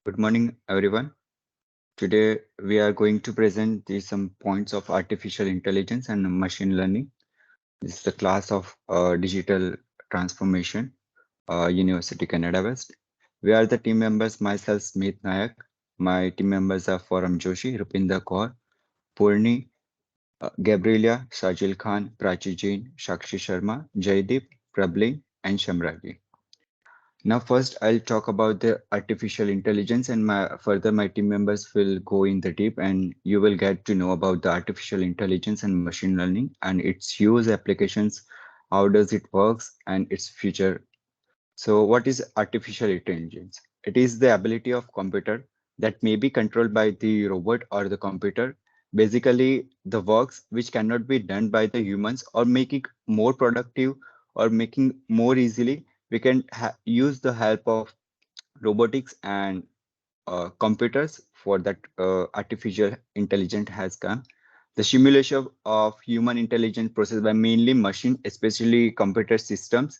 Good morning, everyone. Today, we are going to present some points of artificial intelligence and machine learning. This is the class of digital transformation, University Canada West. We are the team members, myself, Smith Nayak. My team members are Forum Joshi, Rupinder Kaur, Purni, Gabriela, Sajil Khan, Prachi Jain, Shakshi Sharma, Jaideep, Prabling, and Shamragi. Now, first, I'll talk about the artificial intelligence, and further my team members will go in the deep, and you will get to know about the artificial intelligence and machine learning and its use applications, how does it works, and its future. So, what is artificial intelligence? It is the ability of computer that may be controlled by the robot or the computer. Basically, the works which cannot be done by the humans or making more productive or making more easily, we can use the help of robotics and computers for that artificial intelligence has come. The simulation of human intelligence process by mainly machine, especially computer systems,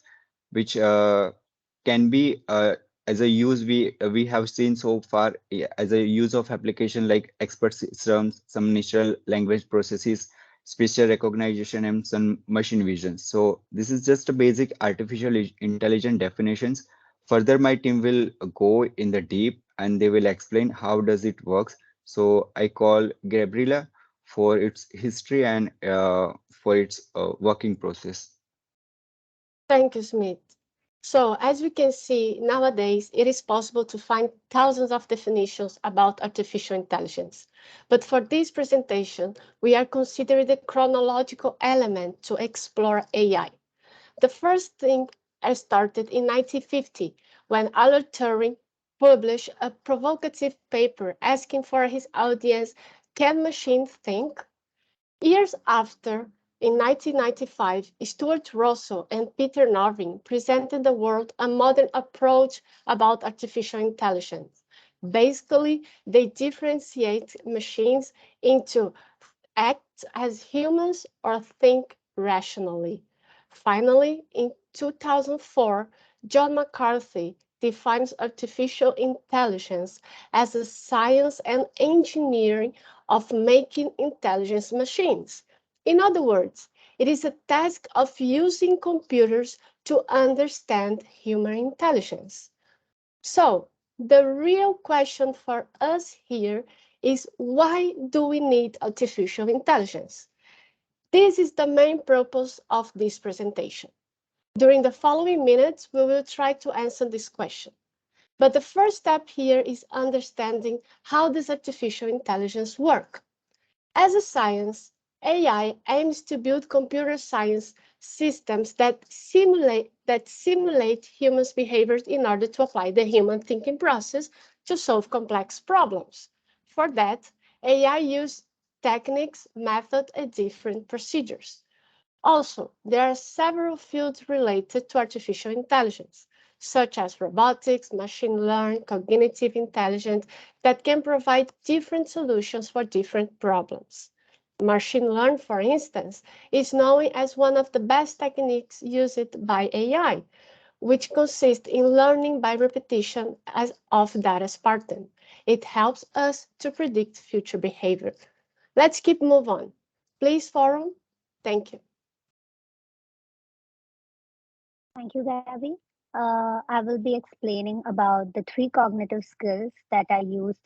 which can be as a use we have seen so far as a use of application like expert systems, some natural language processes, speech recognition, and some machine vision. So this is just a basic artificial intelligence definitions. Further, my team will go in the deep and they will explain how does it works. So I call Gabriela for its history and for its working process. Thank you, Smith. So, as we can see, nowadays it is possible to find thousands of definitions about artificial intelligence. But for this presentation, we are considering the chronological element to explore AI. The first thing started in 1950 when Alan Turing published a provocative paper asking for his audience, can machines think? Years after, in 1995, Stuart Russell and Peter Norvin presented the world a modern approach about artificial intelligence. Basically, they differentiate machines into act as humans or think rationally. Finally, in 2004, John McCarthy defines artificial intelligence as a science and engineering of making intelligent machines. In other words, it is a task of using computers to understand human intelligence. So, the real question for us here is why do we need artificial intelligence? This is the main purpose of this presentation. During the following minutes, we will try to answer this question. But the first step here is understanding how does artificial intelligence work. As a science, AI aims to build computer science systems that simulate humans' behaviors in order to apply the human thinking process to solve complex problems. For that, AI uses techniques, methods, and different procedures. Also, there are several fields related to artificial intelligence, such as robotics, machine learning, cognitive intelligence, that can provide different solutions for different problems. Machine learning, for instance, is known as one of the best techniques used by AI, which consists in learning by repetition of data pattern. It helps us to predict future behavior. Let's keep move on. Please, Forum. Thank you. Thank you, Gabby. I will be explaining about the three cognitive skills that I used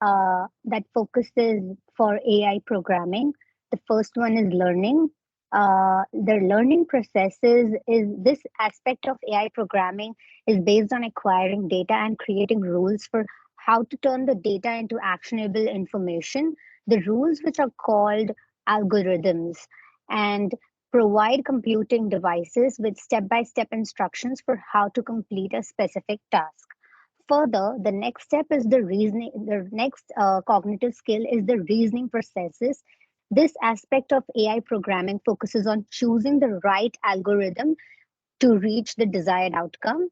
that focuses for AI programming. The first one is learning. The learning processes is this aspect of AI programming is based on acquiring data and creating rules for how to turn the data into actionable information. The rules which are called algorithms. And provide computing devices with step-by-step instructions for how to complete a specific task. Further, the next step is the reasoning. The next cognitive skill is the reasoning processes. This aspect of AI programming focuses on choosing the right algorithm to reach the desired outcome.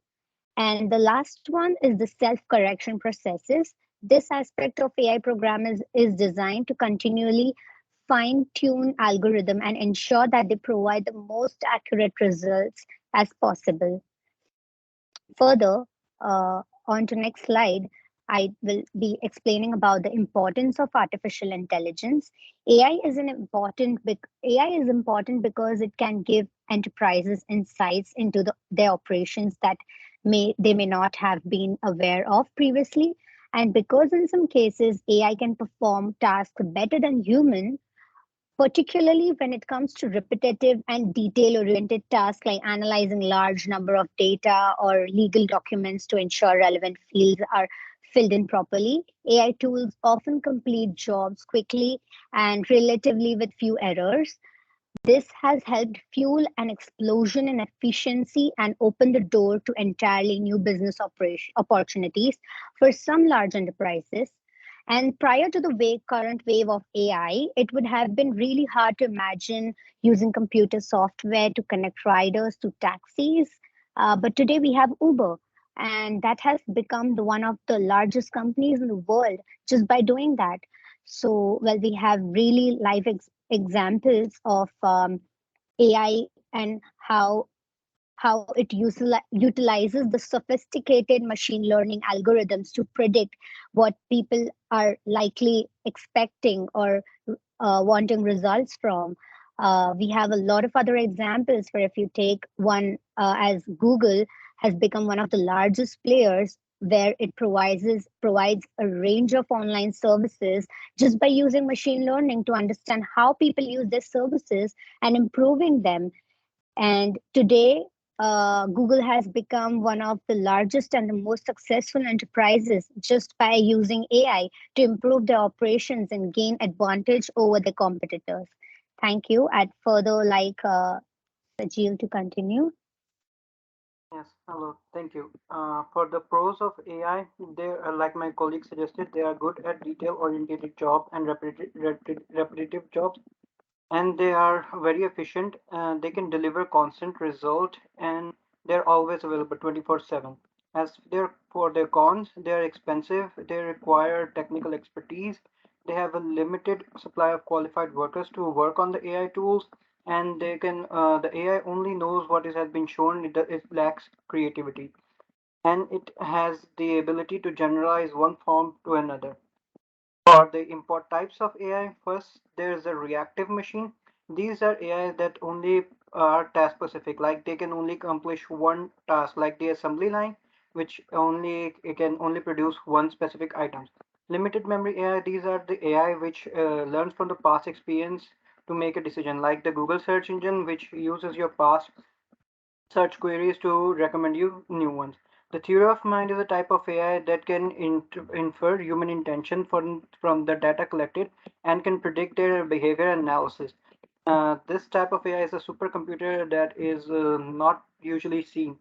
And the last one is the self-correction processes. This aspect of AI program is designed to continually fine-tune algorithm and ensure that they provide the most accurate results as possible. Further, on to next slide, I will be explaining about the importance of artificial intelligence. AI is important because it can give enterprises insights into their operations that they may not have been aware of previously. And because in some cases AI can perform tasks better than human, particularly when it comes to repetitive and detail oriented tasks like analyzing large number of data or legal documents to ensure relevant fields are filled in properly. AI tools often complete jobs quickly and relatively with few errors. This has helped fuel an explosion in efficiency and open the door to entirely new business opportunities for some large enterprises. And prior to the current wave of AI, it would have been really hard to imagine using computer software to connect riders to taxis. But today we have Uber, and that has become one of the largest companies in the world just by doing that. So, well, we have really live examples of AI and how it utilizes the sophisticated machine learning algorithms to predict what people are likely expecting or wanting results from. We have a lot of other examples where if you take one as Google has become one of the largest players where it provides a range of online services just by using machine learning to understand how people use their services and improving them. And today, Google has become one of the largest and the most successful enterprises just by using AI to improve their operations and gain advantage over their competitors. Thank you. I'd further like Sajil to continue. Yes, hello, thank you. For the pros of AI, they are, like my colleague suggested, they are good at detail-oriented job and repetitive jobs, and they are very efficient. They can deliver constant result, and they're always available 24/7. As for their cons, they are expensive. They require technical expertise. They have a limited supply of qualified workers to work on the AI tools, and the AI only knows what has been shown. It lacks creativity, and it has the ability to generalize one form to another. For the import types of AI, first there's a reactive machine. These are AI that only are task specific, like they can only accomplish one task, like the assembly line, which only it can only produce one specific item. Limited memory AI, these are the AI which learns from the past experience to make a decision, like the Google search engine, which uses your past search queries to recommend you new ones. The theory of mind is a type of AI that can infer human intention from the data collected and can predict their behavior analysis. This type of AI is a supercomputer that is not usually seen.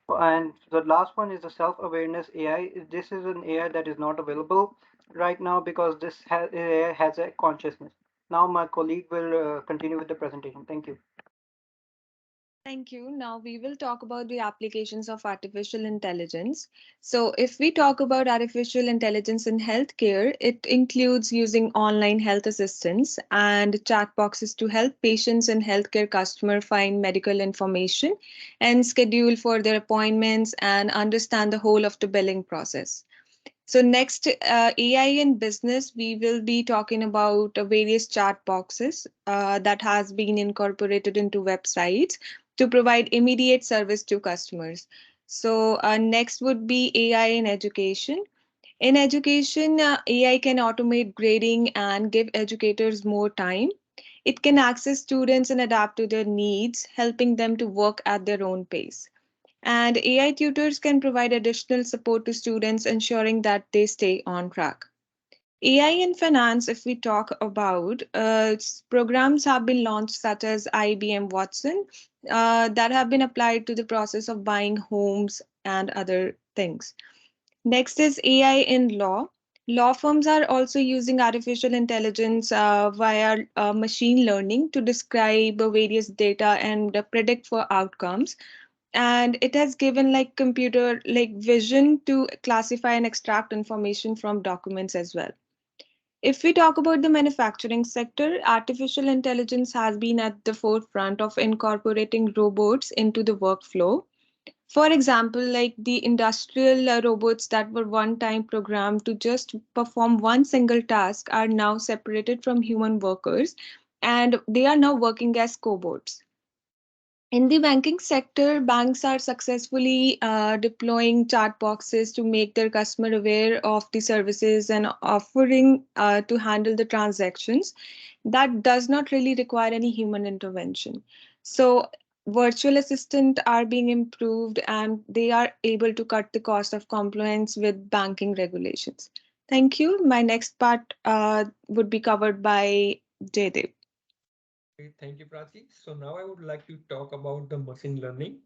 And the last one is the self-awareness AI. This is an AI that is not available right now because AI has a consciousness. Now my colleague will continue with the presentation. Thank you. Thank you. Now we will talk about the applications of artificial intelligence. So, if we talk about artificial intelligence in healthcare, it includes using online health assistants and chat boxes to help patients and healthcare customers find medical information and schedule for their appointments and understand the whole of the billing process. So next, AI in business, we will be talking about various chat boxes that has been incorporated into websites to provide immediate service to customers. So next would be AI in education. In education, AI can automate grading and give educators more time. It can access students and adapt to their needs, helping them to work at their own pace. And AI tutors can provide additional support to students, ensuring that they stay on track. AI in finance, if we talk about, programs have been launched such as IBM Watson that have been applied to the process of buying homes and other things. Next is AI in law. Law firms are also using artificial intelligence via machine learning to describe various data and predict for outcomes, and it has given like computer like vision to classify and extract information from documents as well. If we talk about the manufacturing sector, artificial intelligence has been at the forefront of incorporating robots into the workflow. For example, like the industrial robots that were one time programmed to just perform one single task are now separated from human workers, and they are now working as cobots. In the banking sector, banks are successfully deploying chat boxes to make their customer aware of the services and offering to handle the transactions. That does not really require any human intervention. So, virtual assistants are being improved and they are able to cut the cost of compliance with banking regulations. Thank you. My next part would be covered by Jaydev. Okay, thank you, Prachi. So now I would like to talk about the machine learning.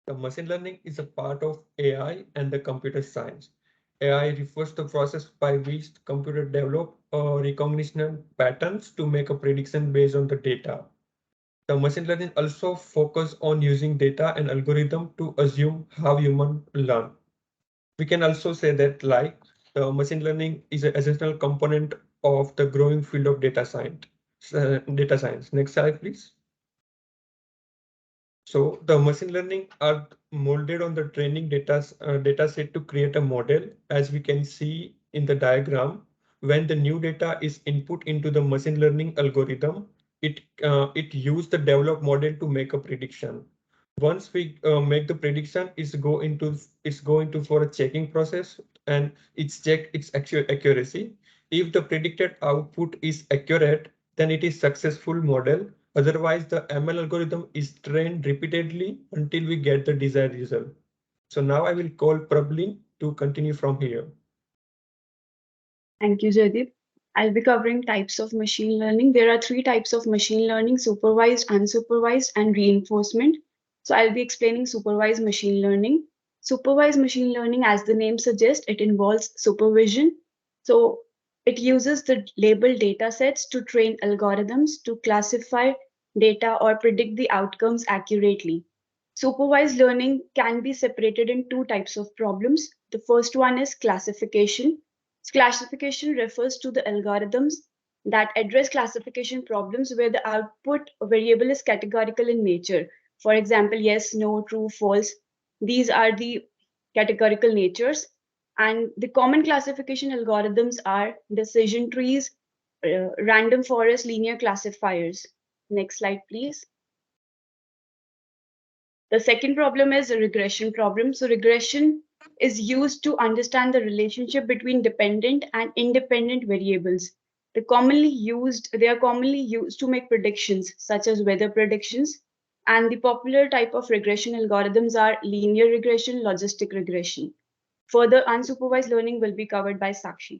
The machine learning is a part of AI and the computer science. AI refers to the process by which computer develop recognition patterns to make a prediction based on the data. The machine learning also focus on using data and algorithm to assume how human learn. We can also say that like the machine learning is an essential component of the growing field of data science. Data science. Next slide, please. So the machine learning are molded on the training data set to create a model. As we can see in the diagram, when the new data is input into the machine learning algorithm, it use the developed model to make a prediction. Once we make the prediction, it's go into for a checking process, and it's check its actual accuracy. If the predicted output is accurate, then it is successful model. Otherwise, the ML algorithm is trained repeatedly until we get the desired result. So now I will call Prablin to continue from here. Thank you, Jaideep. I'll be covering types of machine learning. There are three types of machine learning: supervised, unsupervised, and reinforcement. So I'll be explaining supervised machine learning. Supervised machine learning, as the name suggests, it involves supervision. So it uses the labeled data sets to train algorithms to classify data or predict the outcomes accurately. Supervised learning can be separated in two types of problems. The first one is classification. Classification refers to the algorithms that address classification problems where the output variable is categorical in nature. For example, yes, no, true, false. These are the categorical natures. And the common classification algorithms are decision trees, random forest, linear classifiers. Next slide, please. The second problem is a regression problem. So regression is used to understand the relationship between dependent and independent variables. They are commonly used to make predictions such as weather predictions. And the popular type of regression algorithms are linear regression, logistic regression. Further, unsupervised learning will be covered by Sakshi.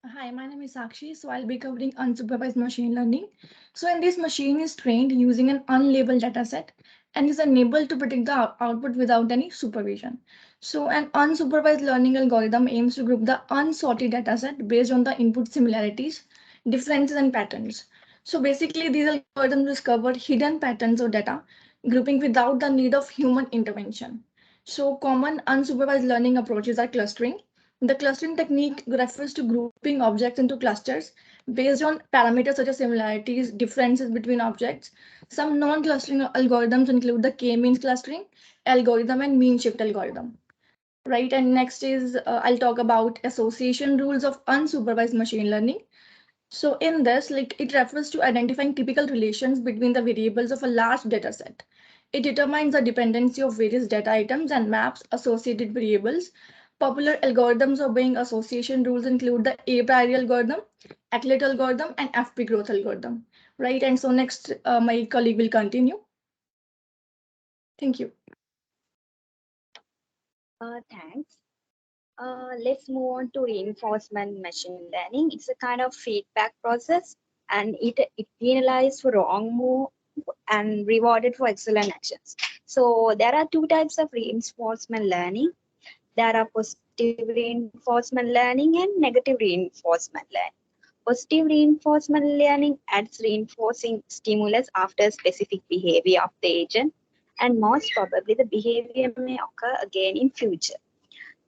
Hi, my name is Sakshi. So I'll be covering unsupervised machine learning. So in this machine is trained using an unlabeled data set and is unable to predict the output without any supervision. So an unsupervised learning algorithm aims to group the unsorted data set based on the input similarities, differences, and patterns. So basically these algorithms discover hidden patterns of data, grouping without the need of human intervention. So common unsupervised learning approaches are clustering. The clustering technique refers to grouping objects into clusters based on parameters such as similarities, differences between objects. Some non-clustering algorithms include the k-means clustering algorithm and mean shift algorithm. Right, and next is I'll talk about association rules of unsupervised machine learning. So in this, like it refers to identifying typical relations between the variables of a large data set. It determines the dependency of various data items and maps associated variables. Popular algorithms obeying association rules include the A priori algorithm, ACLET algorithm, and FP growth algorithm. Right, and so next my colleague will continue. Thank you. Thanks. Let's move on to reinforcement machine learning. It's a kind of feedback process, and it penalizes for wrong move and rewarded for excellent actions. So there are two types of reinforcement learning. There are positive reinforcement learning and negative reinforcement learning. Positive reinforcement learning adds reinforcing stimulus after specific behavior of the agent, and most probably the behavior may occur again in future.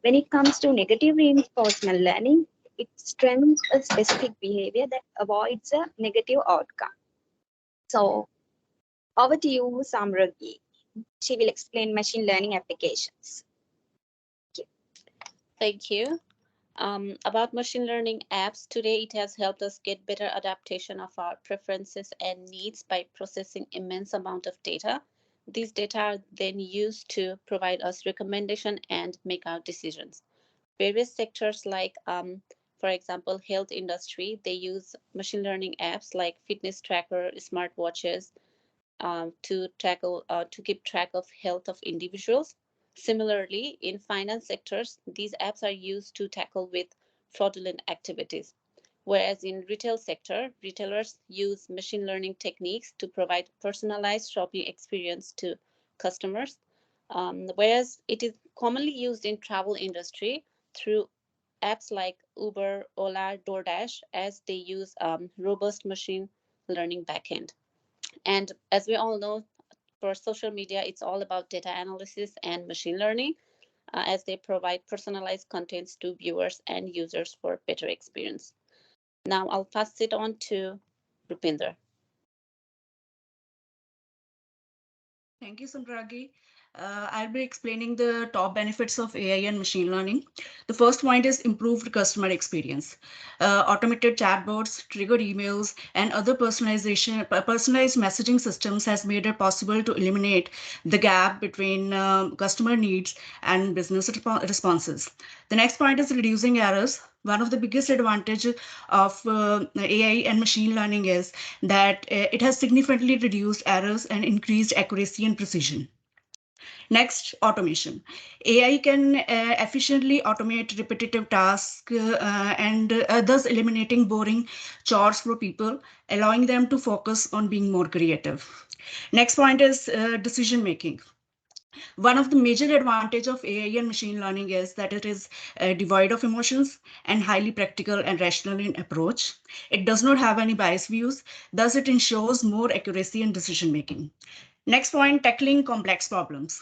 When it comes to negative reinforcement learning, it strengthens a specific behavior that avoids a negative outcome. So over to you, Samragi. She will explain machine learning applications. Thank you. About machine learning apps, today it has helped us get better adaptation of our preferences and needs by processing immense amount of data. These data are then used to provide us recommendation and make our decisions. Various sectors like, for example, health industry, they use machine learning apps like fitness tracker, smartwatches, to keep track of health of individuals. Similarly, in finance sectors, these apps are used to tackle with fraudulent activities. Whereas in retail sector, retailers use machine learning techniques to provide personalized shopping experience to customers. Whereas it is commonly used in travel industry through apps like Uber, Ola, DoorDash, as they use robust machine learning backend. And as we all know, for social media, it's all about data analysis and machine learning, as they provide personalized contents to viewers and users for better experience. Now I'll pass it on to Rupinder. Thank you, Sandragi. I'll be explaining the top benefits of AI and machine learning. The first point is improved customer experience. Automated chatbots, triggered emails, and other personalized messaging systems has made it possible to eliminate the gap between customer needs and business responses. The next point is reducing errors. One of the biggest advantages of AI and machine learning is that it has significantly reduced errors and increased accuracy and precision. Next, automation. AI can efficiently automate repetitive tasks and thus eliminating boring chores for people, allowing them to focus on being more creative. Next point is decision making. One of the major advantage of AI and machine learning is that it is devoid of emotions and highly practical and rational in approach. It does not have any biased views, thus it ensures more accuracy in decision making. Next point, tackling complex problems.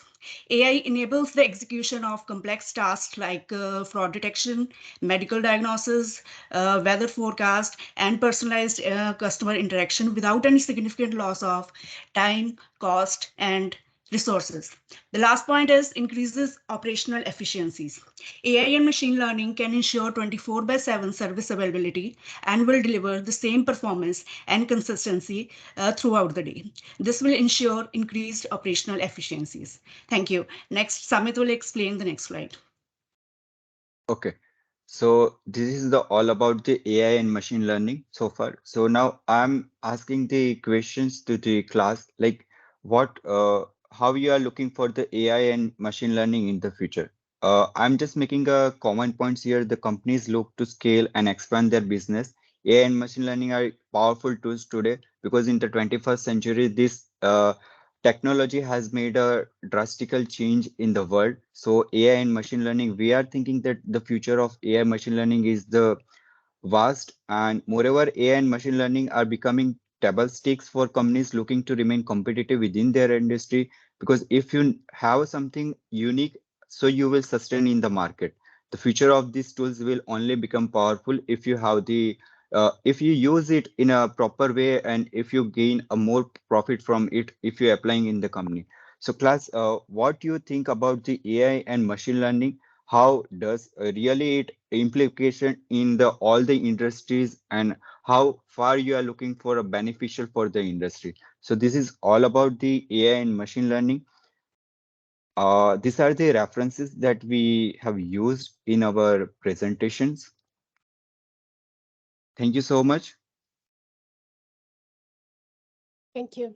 AI enables the execution of complex tasks like fraud detection, medical diagnosis, weather forecast, and personalized customer interaction without any significant loss of time, cost, and resources. The last point is increases operational efficiencies. AI and machine learning can ensure 24/7 service availability and will deliver the same performance and consistency throughout the day. This will ensure increased operational efficiencies. Thank you. Next, Samit will explain the next slide. Okay. So this is the all about the AI and machine learning so far. So now I'm asking the questions to the class, like how you are looking for the AI and machine learning in the future. I'm just making a common points here. The companies look to scale and expand their business. AI and machine learning are powerful tools today because in the 21st century, this technology has made a drastical change in the world. So AI and machine learning, we are thinking that the future of AI machine learning is the vast, and moreover, AI and machine learning are becoming table stakes for companies looking to remain competitive within their industry. Because if you have something unique, so you will sustain in the market. The future of these tools will only become powerful if you have the if you use it in a proper way and if you gain a more profit from it if you're applying in the company. So class, what do you think about the AI and machine learning? How does really it implication in the all the industries, and how far you are looking for a beneficial for the industry? So this is all about the AI and machine learning. These are the references that we have used in our presentations. Thank you so much. Thank you.